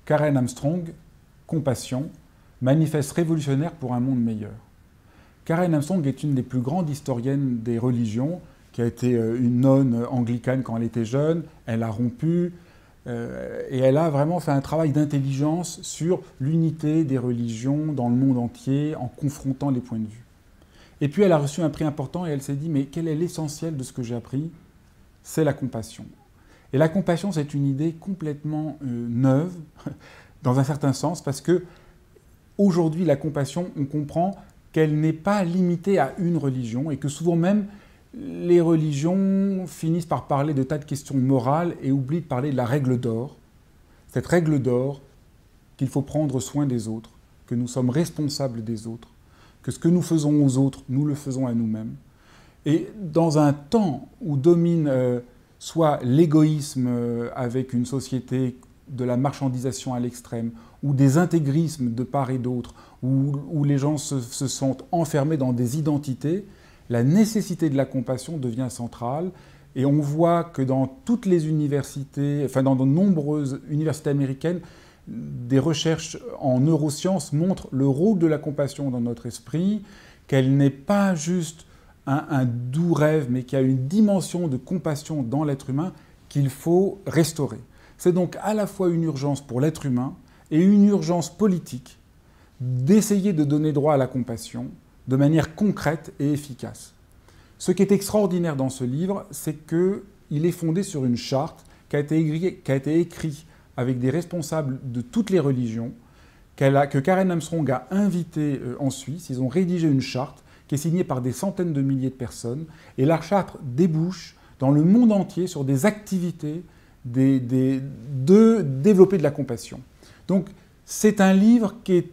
Karen Armstrong, compassion, manifeste révolutionnaire pour un monde meilleur. Karen Armstrong est une des plus grandes historiennes des religions, qui a été une nonne anglicane quand elle était jeune, elle a rompu, et elle a vraiment fait un travail d'intelligence sur l'unité des religions dans le monde entier, en confrontant les points de vue. Et puis elle a reçu un prix important et elle s'est dit, mais quel est l'essentiel de ce que j'ai appris? C'est la compassion. Et la compassion, c'est une idée complètement neuve, dans un certain sens, parce que aujourd'hui, la compassion, on comprend qu'elle n'est pas limitée à une religion et que souvent même, les religions finissent par parler de tas de questions morales et oublient de parler de la règle d'or. Cette règle d'or, qu'il faut prendre soin des autres, que nous sommes responsables des autres, que ce que nous faisons aux autres, nous le faisons à nous-mêmes. Et dans un temps où domine soit l'égoïsme avec une société de la marchandisation à l'extrême, ou des intégrismes de part et d'autre, où les gens se sentent enfermés dans des identités, la nécessité de la compassion devient centrale. Et on voit que dans toutes les universités, enfin dans de nombreuses universités américaines, des recherches en neurosciences montrent le rôle de la compassion dans notre esprit, qu'elle n'est pas juste un doux rêve, mais qu'il y a une dimension de compassion dans l'être humain qu'il faut restaurer. C'est donc à la fois une urgence pour l'être humain et une urgence politique d'essayer de donner droit à la compassion de manière concrète et efficace. Ce qui est extraordinaire dans ce livre, c'est qu'il est fondé sur une charte qui a été écrite avec des responsables de toutes les religions, que Karen Armstrong a invité en Suisse. Ils ont rédigé une charte qui est signée par des centaines de milliers de personnes. Et la charte débouche dans le monde entier sur des activités de développer de la compassion. Donc c'est un livre qui est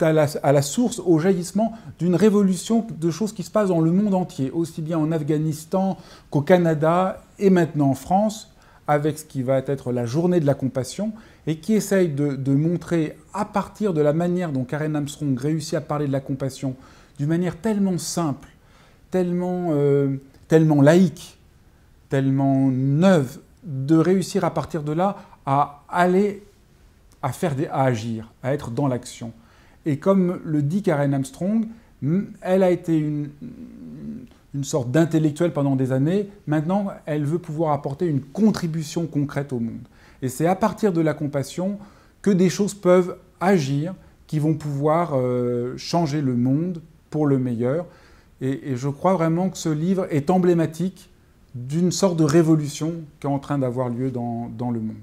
à la source, au jaillissement d'une révolution de choses qui se passent dans le monde entier, aussi bien en Afghanistan qu'au Canada et maintenant en France, avec ce qui va être la journée de la compassion, et qui essaye de montrer, à partir de la manière dont Karen Armstrong réussit à parler de la compassion, d'une manière tellement simple, tellement laïque, tellement neuve, de réussir à partir de là à aller, à agir, à être dans l'action. Et comme le dit Karen Armstrong, elle a été une sorte d'intellectuelle pendant des années. Maintenant, elle veut pouvoir apporter une contribution concrète au monde. Et c'est à partir de la compassion que des choses peuvent agir qui vont pouvoir changer le monde pour le meilleur. Et je crois vraiment que ce livre est emblématique d'une sorte de révolution qui est en train d'avoir lieu dans le monde.